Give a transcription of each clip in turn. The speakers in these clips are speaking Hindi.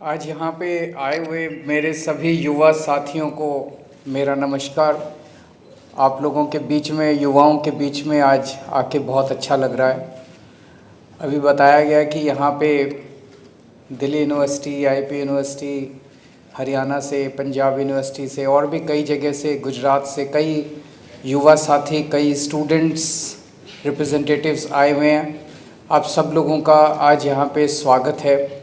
आज यहाँ पे आए हुए मेरे सभी युवा साथियों को मेरा नमस्कार। आप लोगों के बीच में, युवाओं के बीच में आज आके बहुत अच्छा लग रहा है। अभी बताया गया कि यहाँ पे Delhi university, IP university, Haryana से, पंजाब यूनिवर्सिटी से और भी कई जगह से, गुजरात से कई युवा साथी, कई स्टूडेंट्स रिप्रेजेंटेटिव्स आए हुए हैं। आप सब लोगों का आज यहाँ पे स्वागत है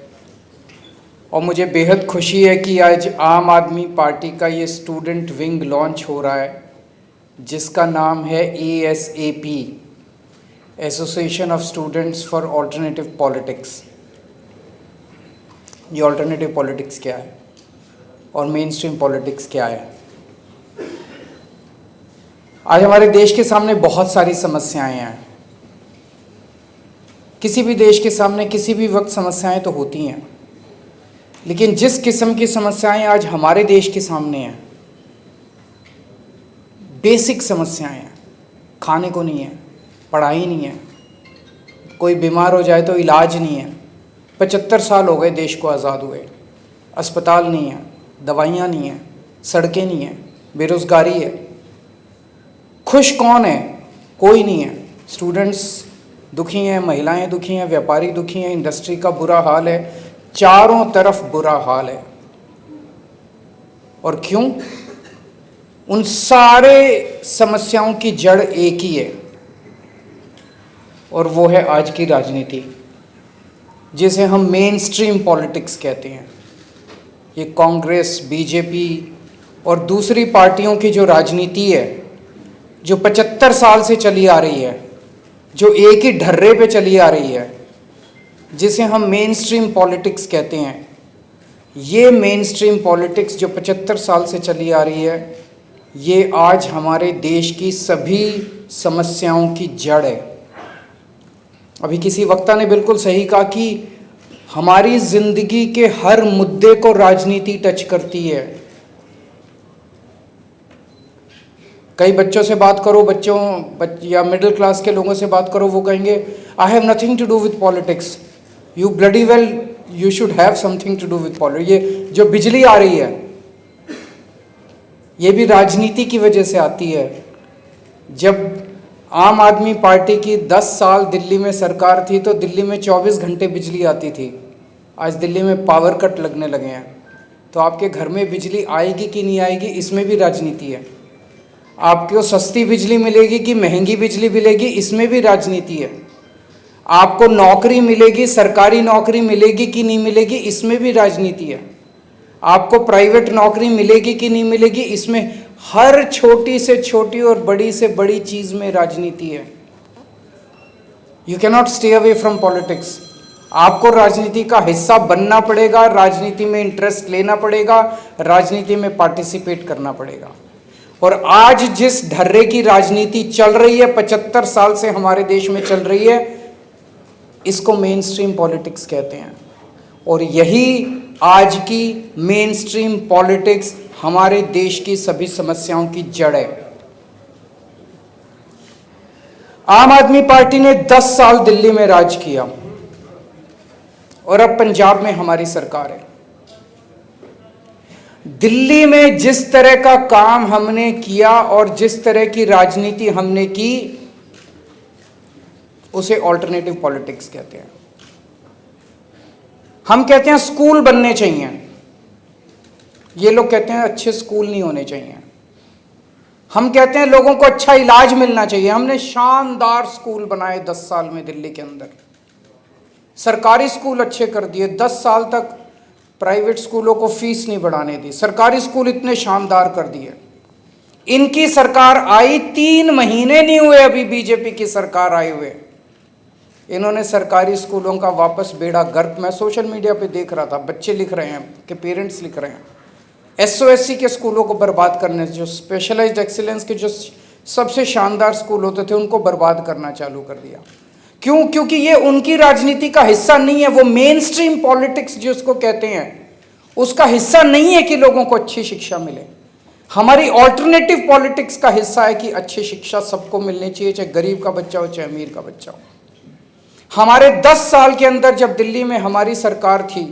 और मुझे बेहद खुशी है कि आज आम आदमी पार्टी का ये स्टूडेंट विंग लॉन्च हो रहा है, जिसका नाम है ASAP, association of students for alternative politics. ये ऑल्टरनेटिव पॉलिटिक्स क्या है और मेन स्ट्रीम पॉलिटिक्स क्या है? आज हमारे देश के सामने बहुत सारी समस्याएं हैं। किसी भी देश के सामने किसी भी वक्त समस्याएं तो होती हैं, लेकिन जिस किस्म की समस्याएं आज हमारे देश के सामने हैं, बेसिक समस्याएं हैं। खाने को नहीं है, पढ़ाई नहीं है, कोई बीमार हो जाए तो इलाज नहीं है। 75 साल हो गए देश को आज़ाद हुए, अस्पताल नहीं है, दवाइयाँ नहीं हैं, सड़कें नहीं हैं, बेरोज़गारी है। खुश कौन है? कोई नहीं है। स्टूडेंट्स दुखी हैं, महिलाएं दुखी हैं, व्यापारी दुखी हैं, इंडस्ट्री का बुरा हाल है, चारों तरफ बुरा हाल है। और क्यों? उन सारे समस्याओं की जड़ एक ही है और वो है आज की राजनीति, जिसे हम मेन स्ट्रीम पॉलिटिक्स कहते हैं। ये कांग्रेस, बीजेपी और दूसरी पार्टियों की जो राजनीति है, जो 75 साल से चली आ रही है, जो एक ही ढर्रे पे चली आ रही है, जिसे हम मेन स्ट्रीम पॉलिटिक्स कहते हैं। ये मेन स्ट्रीम पॉलिटिक्स जो 75 साल से चली आ रही है, ये आज हमारे देश की सभी समस्याओं की जड़ है। अभी किसी वक्ता ने बिल्कुल सही कहा कि हमारी ज़िंदगी के हर मुद्दे को राजनीति टच करती है। कई बच्चों से बात करो, या मिडिल क्लास के लोगों से बात करो, वो कहेंगे I have nothing to do with politics. You bloody well you should have something to do with politics. ये जो बिजली आ रही है, ये भी राजनीति की वजह से आती है। जब आम आदमी पार्टी की 10 साल दिल्ली में सरकार थी तो दिल्ली में 24 घंटे बिजली आती थी। आज दिल्ली में पावर कट लगने लगे हैं। तो आपके घर में बिजली आएगी कि नहीं आएगी, इसमें भी राजनीति है। आपको सस्ती बिजली मिलेगी कि महंगी बिजली मिलेगी, इसमें भी राजनीति है। आपको नौकरी मिलेगी, सरकारी नौकरी मिलेगी कि नहीं मिलेगी, इसमें भी राजनीति है। आपको प्राइवेट नौकरी मिलेगी कि नहीं मिलेगी, इसमें हर छोटी से छोटी और बड़ी से बड़ी चीज़ में राजनीति है। You cannot stay away from politics. आपको राजनीति का हिस्सा बनना पड़ेगा, राजनीति में इंटरेस्ट लेना पड़ेगा, राजनीति में पार्टिसिपेट करना पड़ेगा। और आज जिस ढर्रे की राजनीति चल रही है, 75 साल से हमारे देश में चल रही है, इसको मेन स्ट्रीम पॉलिटिक्स कहते हैं। और यही आज की मेन स्ट्रीम पॉलिटिक्स हमारे देश की सभी समस्याओं की जड़ है। आम आदमी पार्टी ने 10 साल दिल्ली में राज किया और अब पंजाब में हमारी सरकार है। दिल्ली में जिस तरह का काम हमने किया और जिस तरह की राजनीति हमने की, उसे ऑल्टरनेटिव पॉलिटिक्स कहते हैं। हम कहते हैं स्कूल बनने चाहिए, ये लोग कहते हैं अच्छे स्कूल नहीं होने चाहिए। हम कहते हैं लोगों को अच्छा इलाज मिलना चाहिए। हमने शानदार स्कूल बनाए 10 साल में दिल्ली के अंदर, सरकारी स्कूल अच्छे कर दिए। 10 साल तक प्राइवेट स्कूलों को फीस नहीं बढ़ाने दी, सरकारी स्कूल इतने शानदार कर दिए। इनकी सरकार आई 3 महीने नहीं हुए, अभी बीजेपी की सरकार आए हुए, इन्होंने सरकारी स्कूलों का वापस बेड़ा गर्क। मैं सोशल मीडिया पे देख रहा था, बच्चे लिख रहे हैं कि पेरेंट्स लिख रहे हैं, SOSC के स्कूलों को बर्बाद करने, जो स्पेशलाइज्ड एक्सीलेंस के जो सबसे शानदार स्कूल होते थे, उनको बर्बाद करना चालू कर दिया। क्यों? क्योंकि ये उनकी राजनीति का हिस्सा नहीं है। वो मेन स्ट्रीम पॉलिटिक्स जो उसको कहते हैं, उसका हिस्सा नहीं है कि लोगों को अच्छी शिक्षा मिले। हमारी ऑल्टरनेटिव पॉलिटिक्स का हिस्सा है कि अच्छी शिक्षा सबको मिलनी चाहिए, चाहे गरीब का बच्चा हो चाहे अमीर का बच्चा हो। हमारे 10 साल के अंदर जब दिल्ली में हमारी सरकार थी,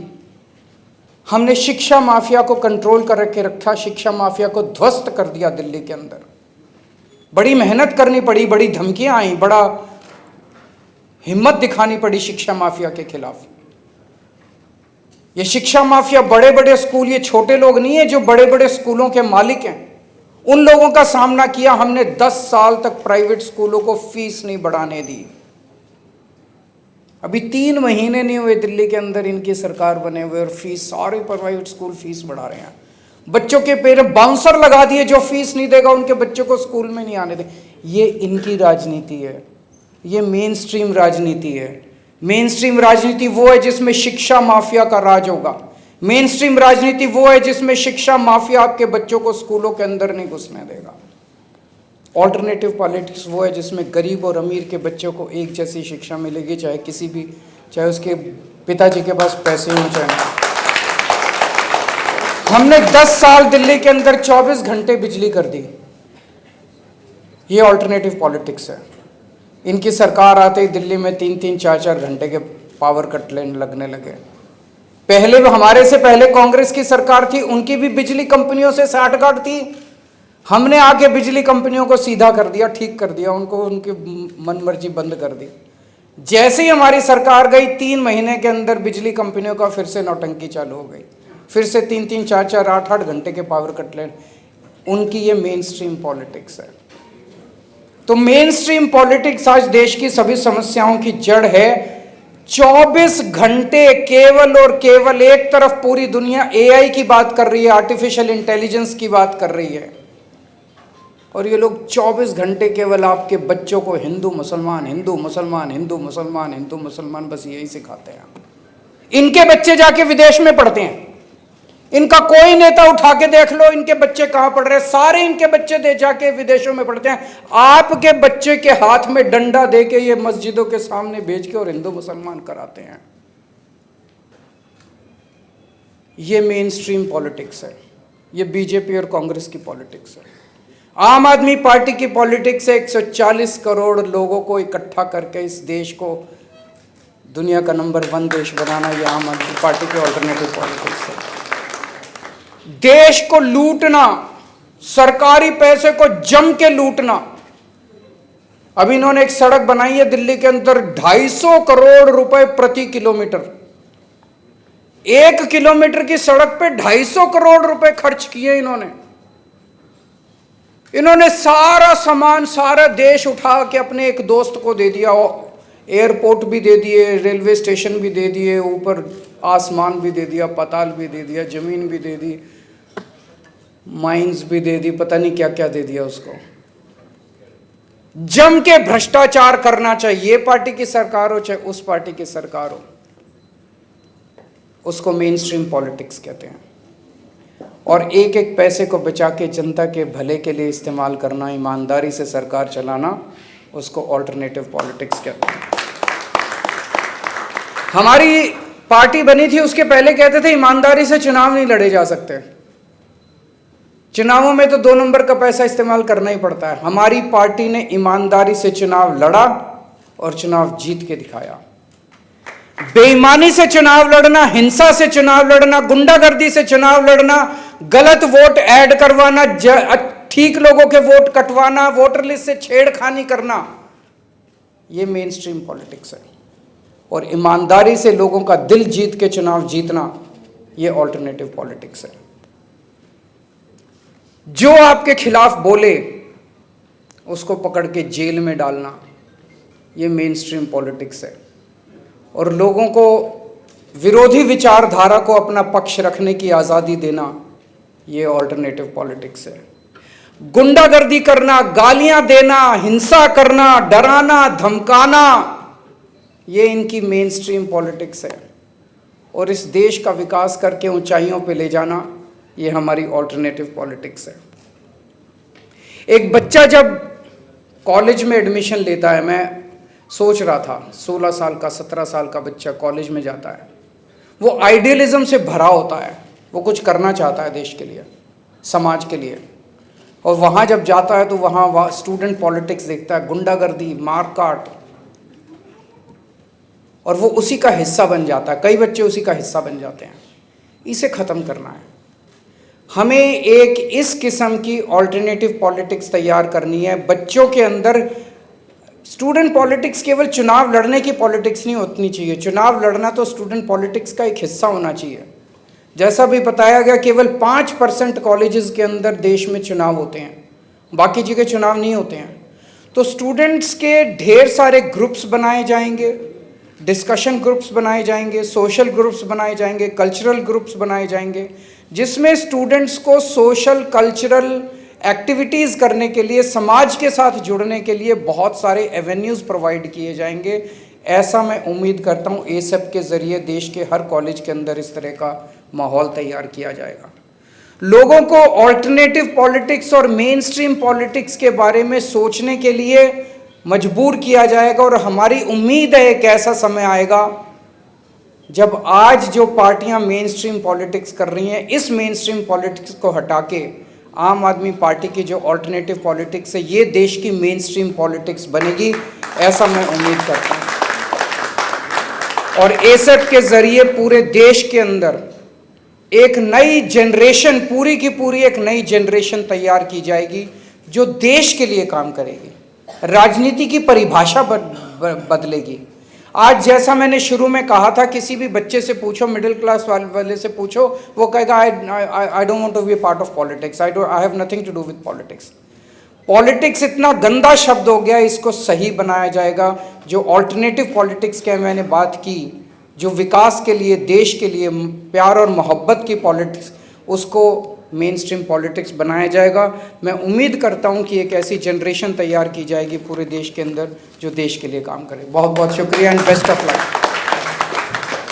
हमने शिक्षा माफिया को कंट्रोल कर के रखा, शिक्षा माफिया को ध्वस्त कर दिया दिल्ली के अंदर। बड़ी मेहनत करनी पड़ी, बड़ी धमकियां आई, बड़ा हिम्मत दिखानी पड़ी शिक्षा माफिया के खिलाफ। ये शिक्षा माफिया बड़े बड़े स्कूल, ये छोटे लोग नहीं है जो बड़े बड़े स्कूलों के मालिक हैं, उन लोगों का सामना किया हमने। 10 साल तक प्राइवेट स्कूलों को फीस नहीं बढ़ाने दी। अभी 3 महीने नहीं हुए दिल्ली के अंदर इनकी सरकार बने हुए और फीस, सारे प्राइवेट स्कूल फीस बढ़ा रहे हैं। बच्चों के पेरेंट्स बाउंसर लगा दिए, जो फीस नहीं देगा उनके बच्चों को स्कूल में नहीं आने दे। ये इनकी राजनीति है, ये मेन स्ट्रीम राजनीति है। मेन स्ट्रीम राजनीति वो है जिसमें शिक्षा माफिया का राज होगा। मेन स्ट्रीम राजनीति वो है जिसमें शिक्षा माफिया आपके बच्चों को स्कूलों के अंदर नहीं घुसने देगा। ऑल्टरनेटिव पॉलिटिक्स वो है जिसमें गरीब और अमीर के बच्चों को एक जैसी शिक्षा मिलेगी, चाहे किसी भी, चाहे उसके पिताजी के पास पैसे हों चाहे नहीं। हमने 10 साल दिल्ली के अंदर 24 घंटे बिजली कर दी। ये ऑल्टरनेटिव पॉलिटिक्स है। इनकी सरकार आते ही दिल्ली में 3-3, 4-4 घंटे के पावर कट लगने लगे। पहले हमारे से पहले कांग्रेस की सरकार थी, उनकी भी बिजली कंपनियों से साठगांठ थी। हमने आके बिजली कंपनियों को सीधा कर दिया, ठीक कर दिया, उनको उनकी मनमर्जी बंद कर दी। जैसे ही हमारी सरकार गई 3 महीने के अंदर बिजली कंपनियों का फिर से नौटंकी चालू हो गई। फिर से 3-3, 4-4, 8-8 घंटे के पावर कट उनकी ये मेन स्ट्रीम पॉलिटिक्स है। तो मेन स्ट्रीम पॉलिटिक्स आज देश की सभी समस्याओं की जड़ है। 24 घंटे केवल और केवल एक तरफ पूरी दुनिया एआई की बात कर रही है, आर्टिफिशियल इंटेलिजेंस की बात कर रही है, और ये लोग 24 घंटे केवल आपके बच्चों को हिंदू मुसलमान, हिंदू मुसलमान, हिंदू मुसलमान, हिंदू मुसलमान, बस यही सिखाते हैं। इनके बच्चे जाके विदेश में पढ़ते हैं। इनका कोई नेता उठा के देख लो इनके बच्चे कहां पढ़ रहे हैं, सारे इनके बच्चे दे जाके विदेशों में पढ़ते हैं। आपके बच्चे के हाथ में डंडा देके ये मस्जिदों के सामने भेज के और हिंदू मुसलमान कराते हैं। ये मेन स्ट्रीम पॉलिटिक्स है, ये बीजेपी और कांग्रेस की पॉलिटिक्स है। आम आदमी पार्टी की पॉलिटिक्स है 140 करोड़ लोगों को इकट्ठा करके इस देश को दुनिया का नंबर 1 देश बनाना। ये आम आदमी पार्टी की ऑल्टरनेटिव पॉलिटिक्स है। देश को लूटना, सरकारी पैसे को जम के लूटना। अभी इन्होंने एक सड़क बनाई है दिल्ली के अंदर 250 करोड़ रुपए प्रति किलोमीटर। 1 किलोमीटर की सड़क पे 250 करोड़ रुपए खर्च किए इन्होंने सारा सामान, सारा देश उठा के अपने एक दोस्त को दे दिया। एयरपोर्ट भी दे दिए, रेलवे स्टेशन भी दे दिए, ऊपर आसमान भी दे दिया, पाताल भी दे दिया, जमीन भी दे दी, माइंस भी दे दी, पता नहीं क्या क्या दे दिया उसको। जम के भ्रष्टाचार करना, चाहिए ये पार्टी की सरकार हो चाहे उस पार्टी की सरकार हो, उसको मेन स्ट्रीम पॉलिटिक्स कहते हैं। और एक एक पैसे को बचा के जनता के भले के लिए इस्तेमाल करना, ईमानदारी से सरकार चलाना, उसको ऑल्टरनेटिव पॉलिटिक्स कहते हैं। हमारी पार्टी बनी थी उसके पहले कहते थे ईमानदारी से चुनाव नहीं लड़े जा सकते, चुनावों में तो 2 नंबर का पैसा इस्तेमाल करना ही पड़ता है। हमारी पार्टी ने ईमानदारी से चुनाव लड़ा और चुनाव जीत के दिखाया। बेईमानी से चुनाव लड़ना, हिंसा से चुनाव लड़ना, गुंडागर्दी से चुनाव लड़ना, गलत वोट ऐड करवाना, ठीक लोगों के वोट कटवाना, वोटर लिस्ट से छेड़खानी करना, ये मेन स्ट्रीम पॉलिटिक्स है। और ईमानदारी से लोगों का दिल जीत के चुनाव जीतना, ये ऑल्टरनेटिव पॉलिटिक्स है। जो आपके खिलाफ बोले उसको पकड़ के जेल में डालना, ये मेन स्ट्रीम पॉलिटिक्स है। और लोगों को विरोधी विचारधारा को अपना पक्ष रखने की आज़ादी देना, ये ऑल्टरनेटिव पॉलिटिक्स है। गुंडागर्दी करना, गालियां देना, हिंसा करना, डराना, धमकाना, ये इनकी मेन स्ट्रीम पॉलिटिक्स है। और इस देश का विकास करके ऊंचाइयों पे ले जाना, ये हमारी ऑल्टरनेटिव पॉलिटिक्स है। एक बच्चा जब कॉलेज में एडमिशन लेता है, मैं सोच रहा था 16 साल का, 17 साल का बच्चा कॉलेज में जाता है, वो आइडियलिज्म से भरा होता है, वो कुछ करना चाहता है देश के लिए, समाज के लिए। और वहाँ जब जाता है तो वहाँ स्टूडेंट पॉलिटिक्स देखता है, गुंडागर्दी, मारकाट, और वो उसी का हिस्सा बन जाता है। कई बच्चे उसी का हिस्सा बन जाते हैं। इसे ख़त्म करना है। हमें एक इस किस्म की ऑल्टरनेटिव पॉलिटिक्स तैयार करनी है। बच्चों के अंदर स्टूडेंट पॉलिटिक्स केवल चुनाव लड़ने की पॉलिटिक्स नहीं होनी चाहिए। चुनाव लड़ना तो स्टूडेंट पॉलिटिक्स का एक हिस्सा होना चाहिए। जैसा भी बताया गया, केवल 5% कॉलेजेस के अंदर देश में चुनाव होते हैं, बाकी जगह चुनाव नहीं होते हैं। तो स्टूडेंट्स के ढेर सारे ग्रुप्स बनाए जाएंगे, डिस्कशन ग्रुप्स बनाए जाएंगे, सोशल ग्रुप्स बनाए जाएंगे, कल्चरल ग्रुप्स बनाए जाएंगे, जिसमें स्टूडेंट्स को सोशल कल्चरल एक्टिविटीज़ करने के लिए, समाज के साथ जुड़ने के लिए बहुत सारे एवेन्यूज़ प्रोवाइड किए जाएंगे। ऐसा मैं उम्मीद करता हूँ एसेप के ज़रिए देश के हर कॉलेज के अंदर इस तरह का माहौल तैयार किया जाएगा। लोगों को ऑल्टरनेटिव पॉलिटिक्स और मेन स्ट्रीम पॉलिटिक्स के बारे में सोचने के लिए मजबूर किया जाएगा। और हमारी उम्मीद है एक ऐसा समय आएगा जब आज जो पार्टियां मेन स्ट्रीम पॉलिटिक्स कर रही हैं, इस मेन स्ट्रीम पॉलिटिक्स को हटा के आम आदमी पार्टी की जो ऑल्टरनेटिव पॉलिटिक्स है, ये देश की मेन स्ट्रीम पॉलिटिक्स बनेगी, ऐसा मैं उम्मीद करता हूँ। और एसेप के ज़रिए पूरे देश के अंदर एक नई जनरेशन, पूरी की पूरी एक नई जनरेशन तैयार की जाएगी जो देश के लिए काम करेगी, राजनीति की परिभाषा बदलेगी। आज जैसा मैंने शुरू में कहा था, किसी भी बच्चे से पूछो, मिडिल क्लास वाले से पूछो, वो कहेगा I don't want to be part of politics, I have nothing to do with politics. Politics इतना गंदा शब्द हो गया, इसको सही बनाया जाएगा। जो ऑल्टरनेटिव पॉलिटिक्स की मैंने बात की, जो विकास के लिए, देश के लिए प्यार और मोहब्बत की पॉलिटिक्स, उसको मेन स्ट्रीम पॉलिटिक्स बनाया जाएगा। मैं उम्मीद करता हूं कि एक ऐसी जनरेशन तैयार की जाएगी पूरे देश के अंदर जो देश के लिए काम करे। बहुत बहुत शुक्रिया एंड बेस्ट ऑफ लक।